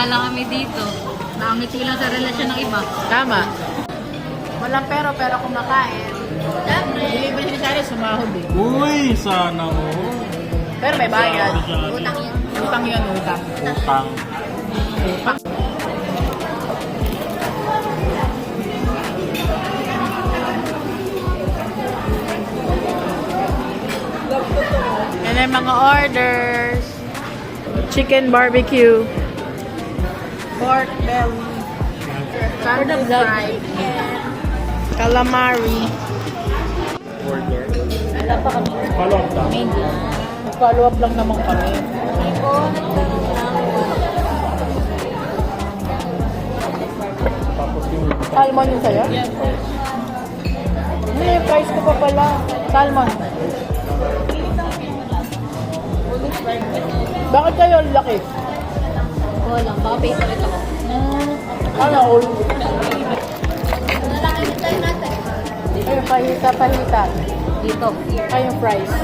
lang kami dito. Nakangiti lang sa relasyon ng iba. Tama. Walang pero kumakain. Siyempre. Delivery ni Shari, sumahod eh. Uy, sana mo. Pero may bayad. Utang yun. Utang yun, utang. Utang. Yan ang mga orders. Chicken barbecue. Pork belly. Salmon fry. Calamari. Order. Wala pa kami. Follow up lang. Hindi. Follow up lang naman kami. Tapos yung Salmon yung sa'yo? Hindi, price ko pa pala. Salmon. Bakit kayo ang laki? Wala. Baka pay ulit ako. Ano, all? Lalaki na tayo natin. Ayun, pahita. Dito. Ay, yung price.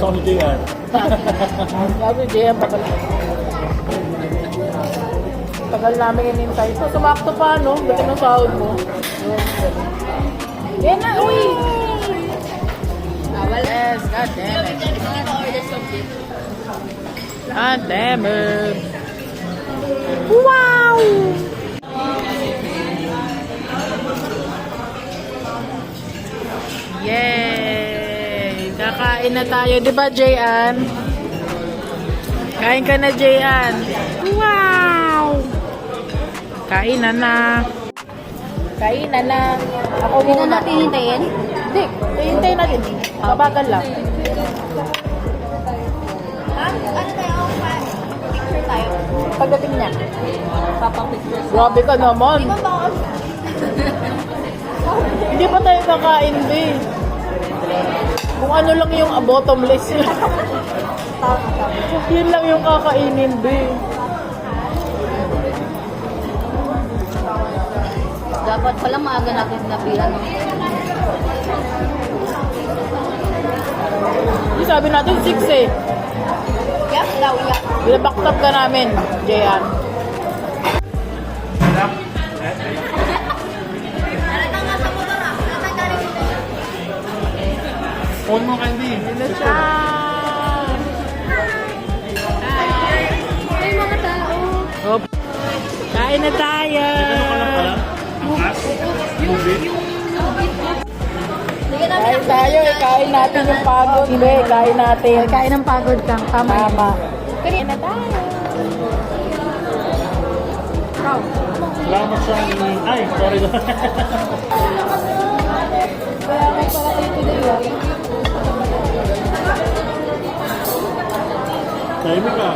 sa JR. Gabi, JM, tagal namin inintay. So, tumakto pa, no? Gati ng sahod mo. Yan na, uy! Yes, god damn it. God damn it. Wow! Yay! Kakain na tayo. Di ba, Jayan? Kain ka na, Jayan. Wow! Kain na na. Kain na na. Ako Hindi na muna. natin hintayin. Hindi. Hintayin natin. Kabagal lang. Ano tayo? Picture tayo. Pagdating niya. Papapicture. Grabe ka naman. Di ba ba? Hindi pa tayo kakain, be. Kung ano lang yung bottomless yun. Yun lang yung kakainin, be. Dapat pala maaga natin nabilan. Yung sabi natin 6 eh. Yak daw, yak. Binabaktap ka namin, Jayan. On mo Candy. Ano siya? Ay, mga tao. Hop. Kain na tayo. Ano ka lang pala? Angkas? Movie? Sige na, Kain tayo. Kain natin yung pagod, be. Kain natin. kain ng pagod kang. Tama. Kain na tayo. Salamat sa Ay, sorry. Kaya may pala kayo today. Sabi ka.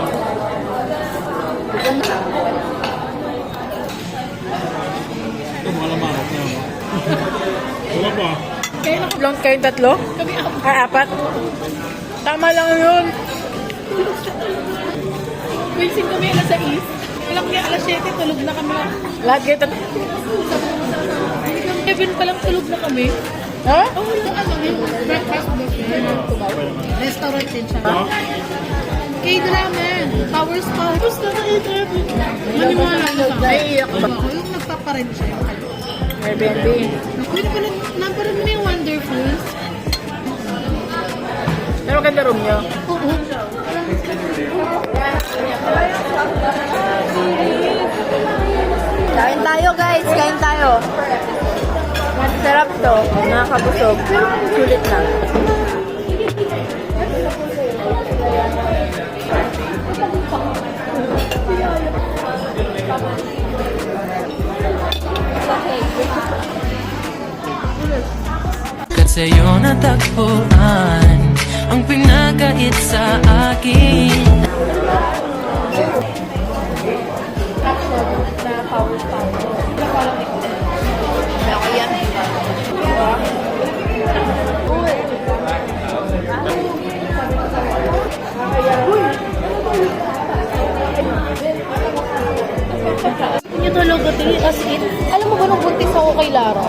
Ito, mga lamarok na mo. Wala pa. Long kayong tatlo? Apat? Tama lang yun. Wising kami alas 6. Walang kaya alas 7, tulog na kami. Lahat kayo tatlo. Kevin pa lang tulog na kami. Ha? Oh, wala ano, yung breakfast buffet. Restaurant din siya. Ha? K-drama. Power Spa. Tapos na ka-Kevin. Maniwala na ba? Naiiyak ba? Oo, yung nagpaparent siya. Airbnb. Naku, naparan mo na yung Wonderfuls. Pero maganda room nyo. Oo. Kain tayo, guys. Kain tayo. Sarap to. Nakakabusog. Sulit lang. At sa'yo natagpuan ang pinagkait sa akin. Yung tulog ko din, as in, alam mo ba nung buntis ako kay Lara?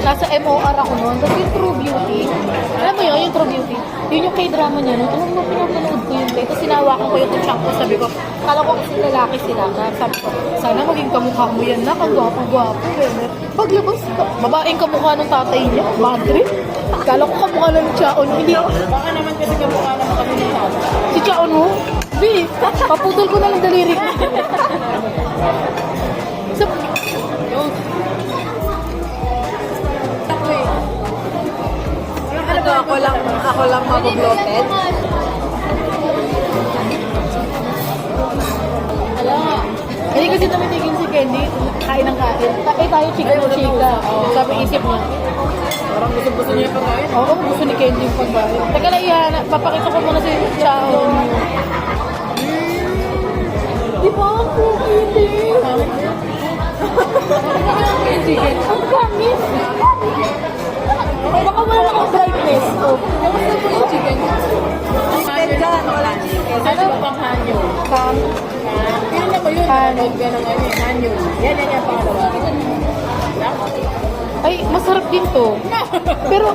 Nasa MOR ako noon. Tapos yung True Beauty, alam mo yun, yung True Beauty, yun yung K-drama niya, no? Alam mo, pinapanood ko yun, tapos sinawakan ko yung tuchak ko, sabi ko, kala ko kasi lalaki sila. Sabi ko, sana maging kamukha mo yan na, kagwapo-gwapo. Paglabas, babaeng kamukha ng tatay niya, bad trip. Kala ko kamukha ng Chaon. Hindi, Baka naman kasi kamukha naman kami ng tao. si Chaon mo, B, paputol ko na lang daliri ko. So, Ano, ako lang mag-bloated. hindi kasi tumitigil si Candy, kain ng kain. Tayo chika. Sabi isip niya. Parang gusto niya yung pagkain. Oo, gusto ni Candy yung pagbayo. Teka lang, Ihan, papakita ko muna si Chao. Di ba ako, Candy? Ang pangit. Baka wala akong brightness. Oh. Kamusta po yung chicken? Chicken dyan, walang chicken. Ano ba pang hanyo? Kam. Yun na ba yun? Nanood ka ng ano, hanyo. Yan yung pangalawa. Ay, masarap din to. Pero,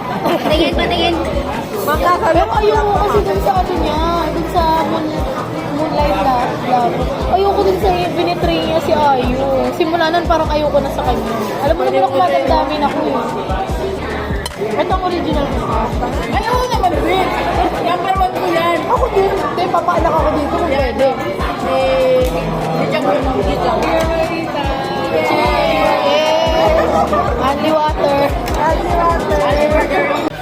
Tingin. pero ayoko kasi dun sa ano niya, dun sa Moonlight Love. Ayoko dun sa binitray niya si Ayu. Simula nun parang ayoko na sa kanya. Alam mo naman ako madamdamin ako eh. Ito ang original ko. Ay, oo naman, Rick. Number 1 ko yan. Ako din. Hindi, papaanak ako dito kung pwede. Hindi siya ko yung dito. Cheers! Only water.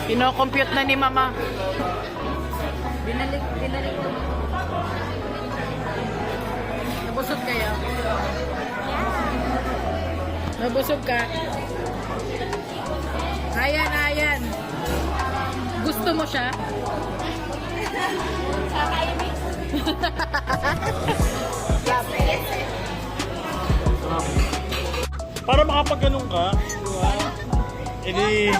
Kino-compute na ni Mama. Binalik ko. Nabusog kaya? Nabusog ka? Ayan. Gusto mo siya? Para makapag-ganun ka, di ba? Edi...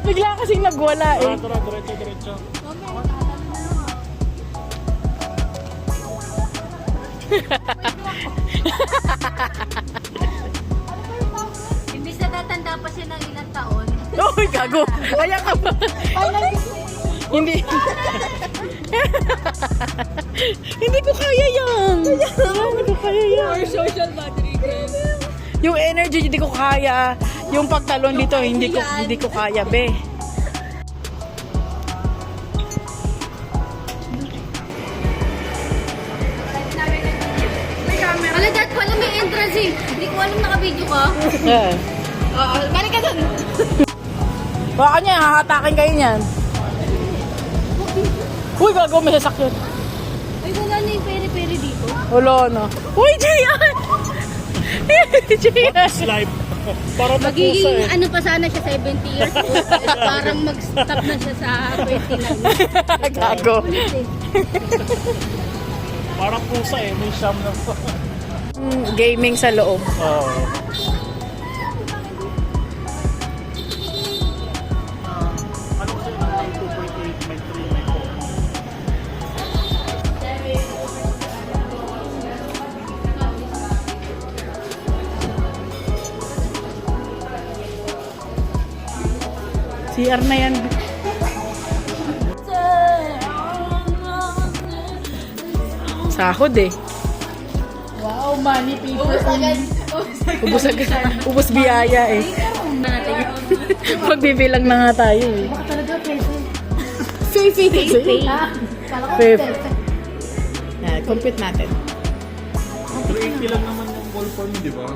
Bigla kasing nagwala eh. Tara, diretso. Imbis na tatanda pa siya ng ilang taon. Uy, gago. Ayan ka ba? Hindi. Hindi ko kaya yan. Hindi ko kaya yan. Or social battery game. Yung energy hindi ko kaya. Yung pagtalon dito hindi ko kaya, be. Wala, dad, wala may entrance eh. Hindi ko alam naka-video ka. Yeah. Oo, balik ka dun. Baka niya, hahatakin kayo niyan. Uy, gago, may sasakyan. Ay, wala na yung peri-peri dito. Wala na. Uy, Jayan! Jayan! Live. Para mapusa Magiging eh. ano pa sana siya, 70 years old. Parang mag-stop na siya sa 29. Gago. Parang pusa eh. May siyam na pa. Gaming sa loob. Oo. Ano kasi may 2.8, may 3, may 4. CR na yan. Sahod eh. Wow, money people. Ubus agad. Ubus biyaya eh. Magbibilang na nga tayo eh. Baka talaga pwede. Fifth. Compute natin. 380 lang naman yung ball form, di ba?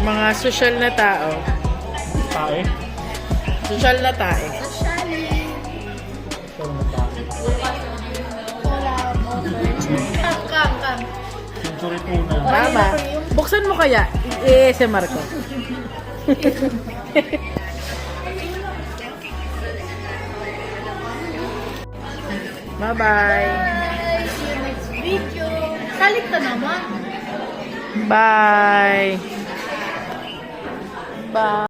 Mga social na tao. Tae. Social na tae. Kam. Century tuna. Mama, buksan mo kaya. I-ASMR ko. Bye-bye. Video. Salik ka naman. Bye. Bye.